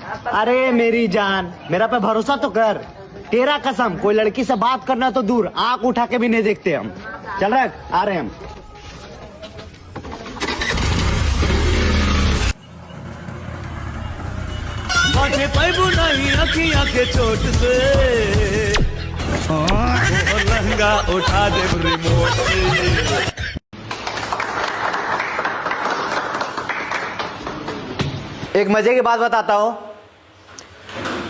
अरे मेरी जान, मेरा पे भरोसा तो कर। तेरा कसम, कोई लड़की से बात करना तो दूर, आंख उठा के भी नहीं देखते हम। चल रहा, आ रहे हम। अखियां के चोट से और लहंगा उठा दे रिमोट से। एक मजे की बात बताता हूं।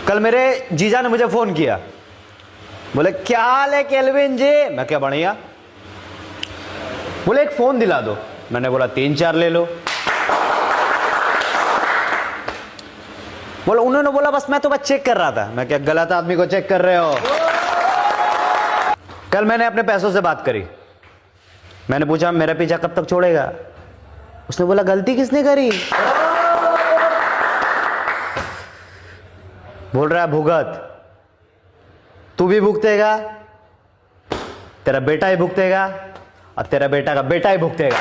कल मेरे जीजा ने मुझे फोन किया, बोले क्या हाल है केल्विन जी। मैं क्या बढ़िया। बोले एक फोन दिला दो। मैंने बोला 3-4 ले लो। बोला उन्होंने बोला बस मैं तो बस चेक कर रहा था। मैं क्या गलत आदमी को चेक कर रहे हो। कल मैंने अपने पैसों से बात करी। मैंने पूछा मेरा पीछा कब तक छोड़ेगा। उसने बोला गलती किसने करी। बोल रहा है भुगत, तू भी भुगतेगा, तेरा बेटा ही भुगतेगा और तेरा बेटा का बेटा ही भुगतेगा।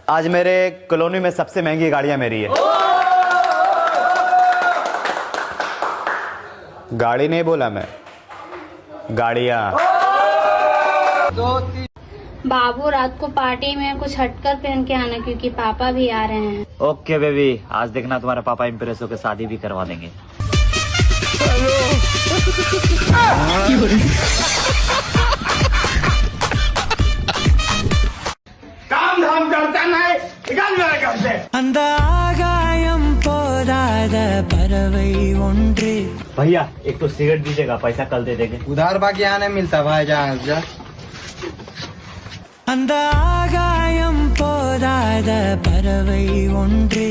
आज मेरे कॉलोनी में सबसे महंगी गाड़ियां मेरी है। गाड़ी नहीं बोला मैं, गाड़ियां। बाबू रात को पार्टी में कुछ हटकर पहन के आना, क्योंकि पापा भी आ रहे हैं। ओके बेबी, आज देखना तुम्हारा पापा इम्प्रेस होकर शादी भी करवा देंगे। काम धाम करता नहीं, निकाल मेरे घर से। भैया एक तो सिगरेट दीजिएगा, पैसा कल दे देंगे। उधार बाकी यहाँ नहीं मिलता भाई, जा அந்த ஆகாயம் போதாத பறவை ஒன்று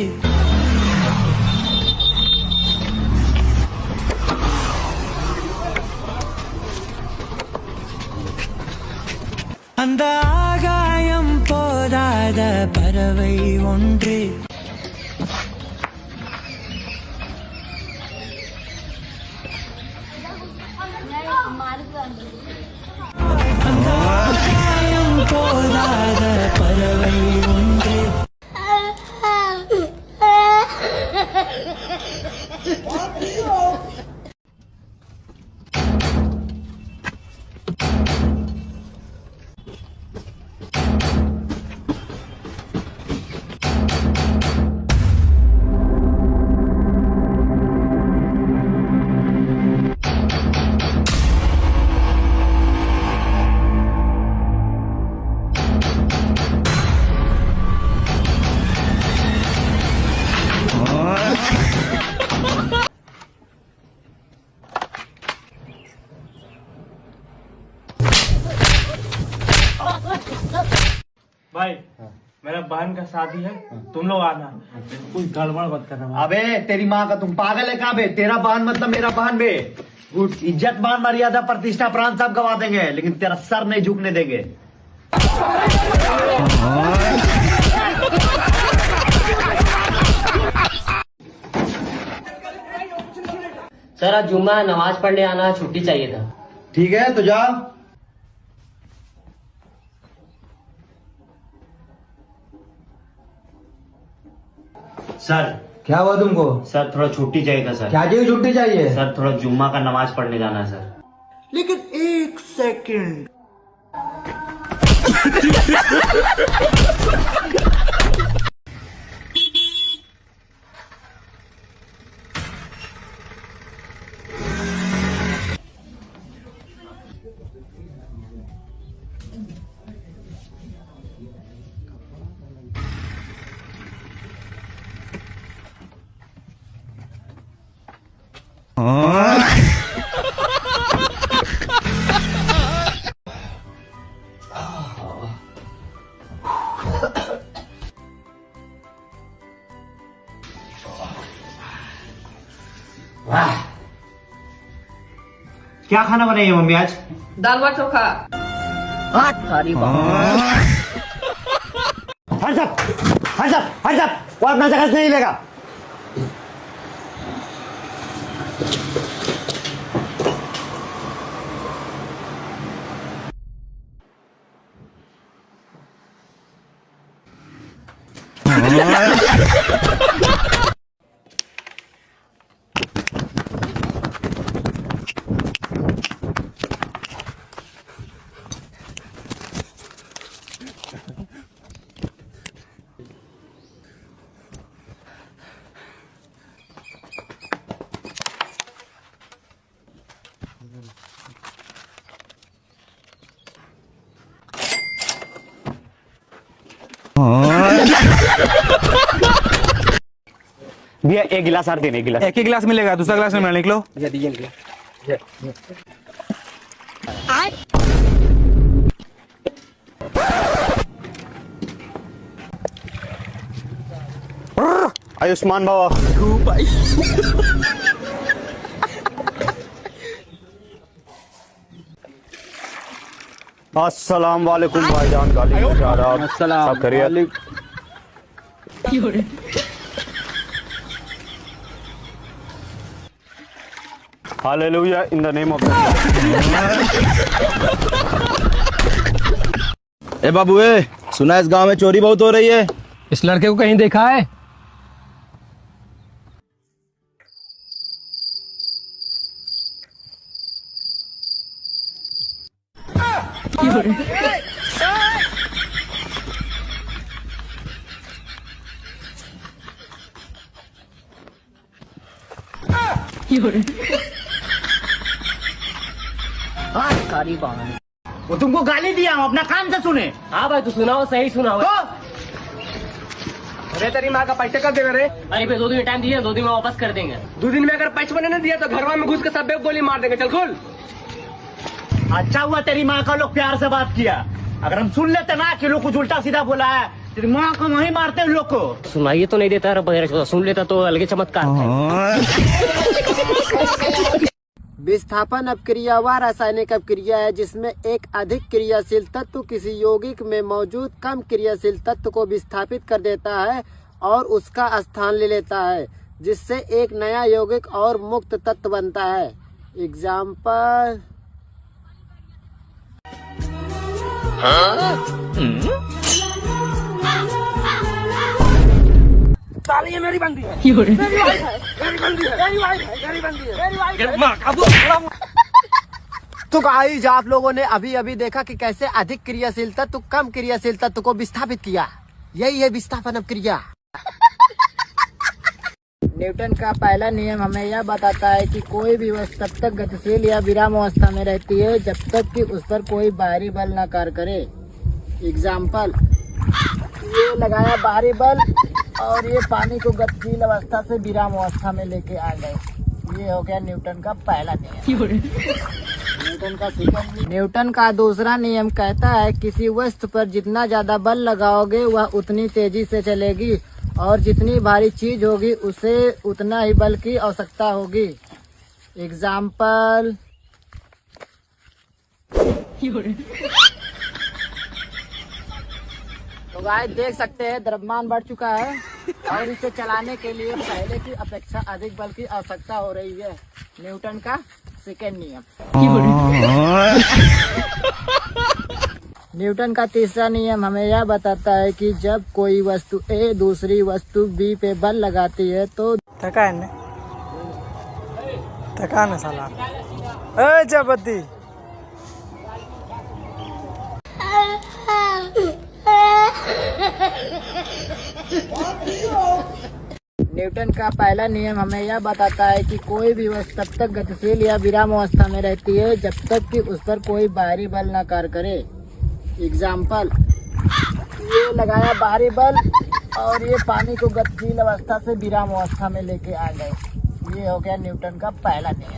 அந்த ஆகாயம் போதாத பறவை ஒன்று போதாத பறவை ஒன்று भाई मेरा बहन का शादी है, तुम लोग आना। कुछ गड़बड़ मत करना। अबे तेरी माँ का, तुम पागल है क्या बे। तेरा बहन मतलब मेरा बहन बे। इज्जत मान मर्यादा प्रतिष्ठा प्राण सब गवा देंगे, लेकिन तेरा सर नहीं झुकने देंगे। सर आज जुम्मा नमाज पढ़ने आना, छुट्टी चाहिए था। ठीक है तो जाओ। सर क्या हुआ तुमको? सर थोड़ा छुट्टी चाहिए था सर। क्या चाहिए? छुट्टी चाहिए? सर थोड़ा जुम्मा का नमाज पढ़ने जाना है सर। लेकिन एक सेकंड। क्या खाना बनाई है मम्मी आज? दाल भात चोखा। हट वो अपना जगह से नहीं लेगा। भैया एक गिलास और देने, एक गिलास। एक ही गिलास मिलेगा, दूसरा गिलास में निकलो। आयुष्मान बाबा। अस्सलाम वालेकुम भाईजान, सब खैरियत? Hallelujah in the name of a बाबू, सुना इस गांव में चोरी बहुत हो रही है। इस लड़के को कहीं देखा है? वो तुमको गाली दिया, हम अपना कान से सुने। हाँ भाई, तू सुनाओ, सही सुनाओ। अरे तेरी माँ का पैसे कब देगा रे? अरे भाई 2 दिन टाइम दिए, 2 दिन में वापस कर देंगे। 2 दिन में अगर पैसे नहीं दिया तो घर में घुस के सब गोली मार देंगे। चल खोल। अच्छा हुआ तेरी माँ का लोग प्यार से बात किया, अगर हम सुन लेते ना कि लोग कुछ उल्टा सीधा बोला है, तेरी माँ को वहीं मारते हैं लोग को। सुनाइए तो नहीं देता वगैरह, सुन लेता तो अलग चमत्कार था। विस्थापन अपक्रिया वह रासायनिक अपक्रिया है जिसमें एक अधिक क्रियाशील तत्व किसी यौगिक में मौजूद कम क्रियाशील तत्व को विस्थापित कर देता है और उसका स्थान ले लेता है, जिससे एक नया यौगिक और मुक्त तत्व बनता है। एग्जाम्पल तो गाइस, आप लोगों ने अभी अभी देखा कि कैसे अधिक क्रियाशील तत्व कम क्रियाशील तत्व को विस्थापित किया। यही है विस्थापन अपक्रिया। न्यूटन का पहला नियम हमें यह बताता है कि कोई भी वस्तु तब तक गतिशील या विराम अवस्था में रहती है जब तक कि उस पर कोई बाहरी बल न कार्य करे। एग्जाम्पल, ये लगाया बाहरी बल और ये पानी को गतिशील अवस्था से विराम अवस्था में लेके आ गए। ये हो गया न्यूटन का पहला नियम। न्यूटन का दूसरा नियम कहता है किसी वस्तु पर जितना ज्यादा बल लगाओगे वह उतनी तेजी से चलेगी और जितनी भारी चीज होगी उसे उतना ही बल की आवश्यकता होगी। एग्जाम्पल, तो गाइस देख सकते हैं द्रव्यमान बढ़ चुका है और इसे चलाने के लिए पहले की अपेक्षा अधिक बल की आवश्यकता हो रही है। न्यूटन का सेकेंड नियम। न्यूटन का तीसरा नियम हमें यह बताता है कि जब कोई वस्तु ए दूसरी वस्तु बी पे बल लगाती है तो थका न साला। ए जबती न्यूटन का पहला नियम हमें यह बताता है कि कोई भी वस्तु तब तक गतिशील या विराम अवस्था में रहती है जब तक कि उस पर कोई बाहरी बल न कार्य करे। एग्जाम्पल, ये लगाया बाहरी बल और ये पानी को गतिशील अवस्था से विराम अवस्था में लेके आ गए। ये हो गया न्यूटन का पहला नियम।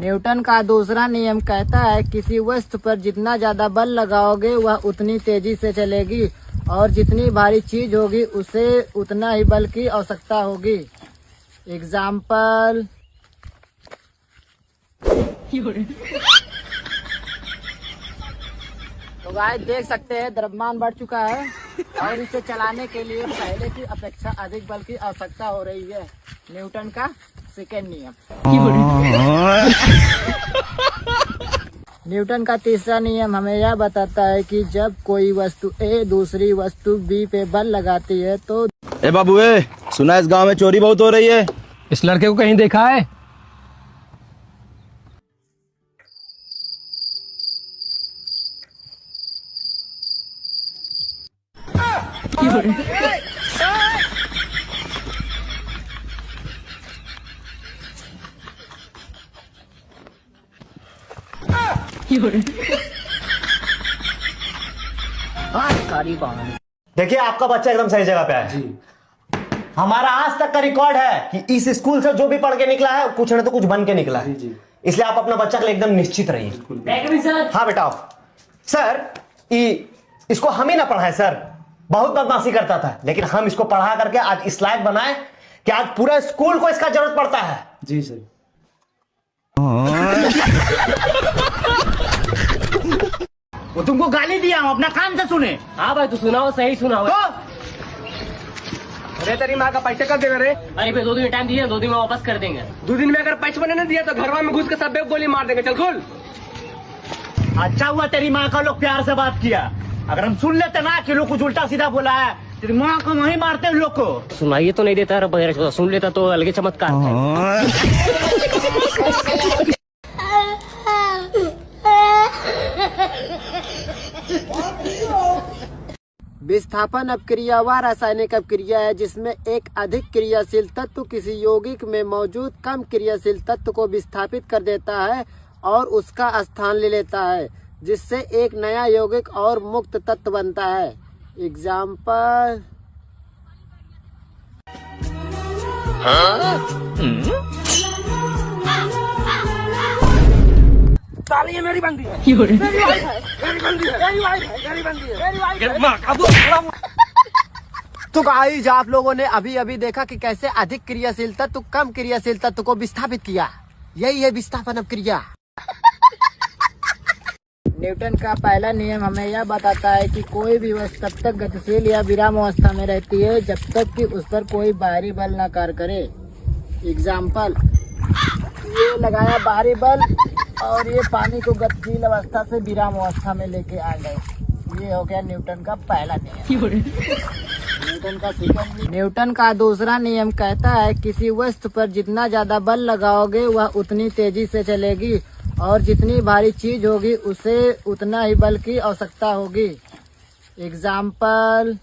न्यूटन का दूसरा नियम कहता है किसी वस्तु पर जितना ज्यादा बल लगाओगे वह उतनी तेजी से चलेगी और जितनी भारी चीज होगी उसे उतना ही बल की आवश्यकता होगी। एग्जाम्पल, तो गाइस देख सकते हैं द्रव्यमान बढ़ चुका है और इसे चलाने के लिए पहले की अपेक्षा अधिक बल की आवश्यकता हो रही है। न्यूटन का सेकेंड नियम। न्यूटन का तीसरा नियम हमें यह बताता है कि जब कोई वस्तु ए दूसरी वस्तु बी पे बल लगाती है तो ए बाबू, सुना इस गांव में चोरी बहुत हो रही है। इस लड़के को कहीं देखा है? देखिए आपका बच्चा एकदम सही जगह पे है। हमारा आज तक का रिकॉर्ड है कि इस स्कूल से जो भी पढ़ के निकला है कुछ न तो कुछ बन के निकला है। इसलिए आप अपना बच्चा के लिए एकदम निश्चित रहिए। हाँ बेटा। सर इसको हम ही ना पढ़ाए सर, बहुत बदमाशी करता था, लेकिन हम इसको पढ़ा करके आज इस लायक बनाए कि आज पूरा स्कूल को इसका जरूरत पड़ता है। जी सर। वो तुमको गाली दिया हूं, अपना कान से सुने। हाँ भाई, तू सुनाओ, सही सुनाओ। अरे तेरी माँ का पैसे कब देगा रे? अरे भाई 2 दिन टाइम दिए, 2 दिन में वापस कर देंगे। 2 दिन में अगर पैसे नहीं दिया तो घरवा में घुस के सब गोली मार देंगे। चल खोल। अच्छा हुआ तेरी माँ का लोग प्यार से बात किया, अगर हम सुन लेते ना कि लोग कुछ उल्टा सीधा बोला है, तेरी माँ को वहीं मारते हैं लोग को। सुनाइए तो नहीं देता है बगैर, सुन लेता तो अलग चमत्कार था। विस्थापन अपक्रिया वह रासायनिक अपक्रिया है जिसमें एक अधिक क्रियाशील तत्व किसी यौगिक में मौजूद कम क्रियाशील तत्व को विस्थापित कर देता है और उसका स्थान ले लेता है, जिससे एक नया यौगिक और मुक्त तत्व बनता है। एग्जाम्पल तो गाइस, आप लोगों ने अभी अभी देखा कि कैसे अधिक क्रियाशील तत्व कम क्रियाशील तत्व को विस्थापित किया। यही है विस्थापन अपक्रिया। न्यूटन का पहला नियम हमें यह बताता है कि कोई भी वस्तु तब तक गतिशील या विराम अवस्था में रहती है जब तक कि उस पर कोई बाहरी बल न कार्य करे। एग्जाम्पल, ये लगाया बाहरी बल और ये पानी को गतिशील अवस्था से विराम अवस्था में लेके आ गए। ये हो गया न्यूटन का पहला नियम। न्यूटन का दूसरा नियम कहता है किसी वस्तु पर जितना ज्यादा बल लगाओगे वह उतनी तेजी से चलेगी और जितनी भारी चीज होगी उसे उतना ही बल की आवश्यकता होगी। एग्जाम्पल,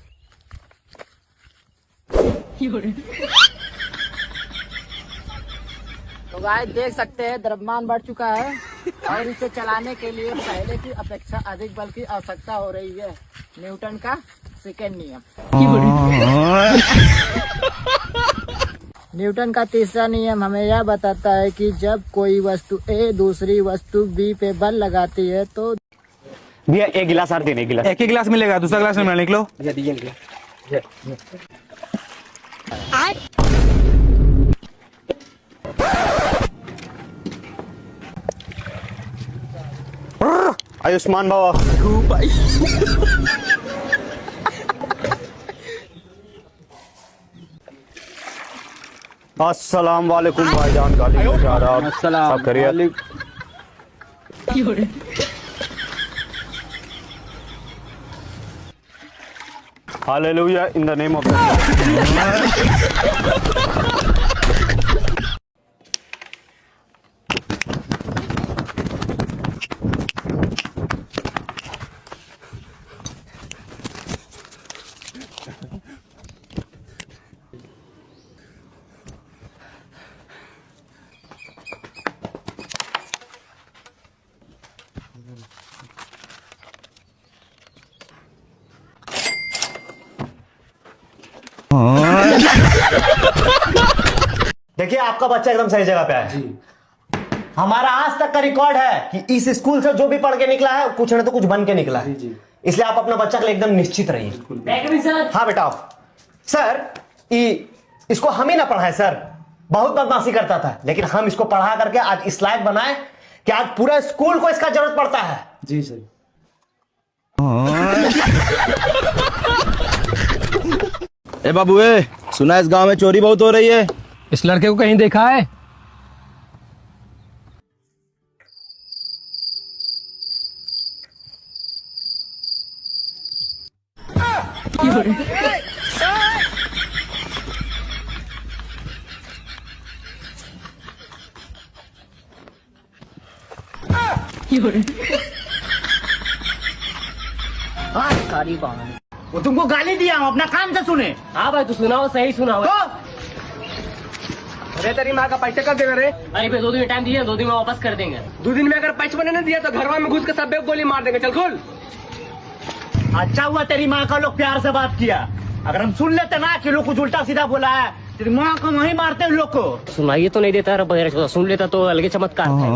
तो गाइस देख सकते हैं द्रव्यमान बढ़ चुका है और इसे चलाने के लिए पहले की अपेक्षा अधिक बल की आवश्यकता हो रही है। न्यूटन का सेकेंड नियम। न्यूटन का तीसरा नियम हमें यह बताता है कि जब कोई वस्तु ए दूसरी वस्तु बी पे बल लगाती है तो भैया एक गिलास और देने, एक ही गिलास मिलेगा, दूसरा गिलास में निकलो। आयुष्मान बाबा। अस्सलाम वालेकुम भाईजान, सब खैरियत? Hallelujah in the name of देखिए आपका बच्चा एकदम सही जगह पे है। हमारा आज तक का रिकॉर्ड है कि इस स्कूल से जो भी पढ़ के निकला है कुछ न तो कुछ बन के निकला है। इसलिए आप अपना बच्चा के लिए एकदम निश्चित रहिए। हाँ बेटा। सर इसको हम ही ना पढ़ाए सर, बहुत बदमाशी करता था, लेकिन हम इसको पढ़ा करके आज इस लायक बनाए कि आज पूरा स्कूल को इसका जरूरत पड़ता है। जी सर। ए बाबू, सुना इस गांव में चोरी बहुत हो रही है। इस लड़के को कहीं देखा है? वो तुमको गाली दिया हूं, अपना कान से सुने। हाँ भाई, तू सुनाओ, सही सुनाओ। अरे तेरी माँ का पैसे कब देगा रे? अरे भाई 2 दिन टाइम दिए, 2 दिन में वापस कर देंगे। 2 दिन में अगर पैसे नहीं दिया तो घरवा में घुस के सब गोली मार देंगे। चल खोल। अच्छा हुआ तेरी माँ का लोग प्यार से बात किया, अगर हम सुन लेते ना कि लोग कुछ उल्टा सीधा बोला है तेरी माँ को वहीं मारते हैं लोग को। सुनाइए तो नहीं देता बगैर सुन लेता तो अलग ही चमत्कार है।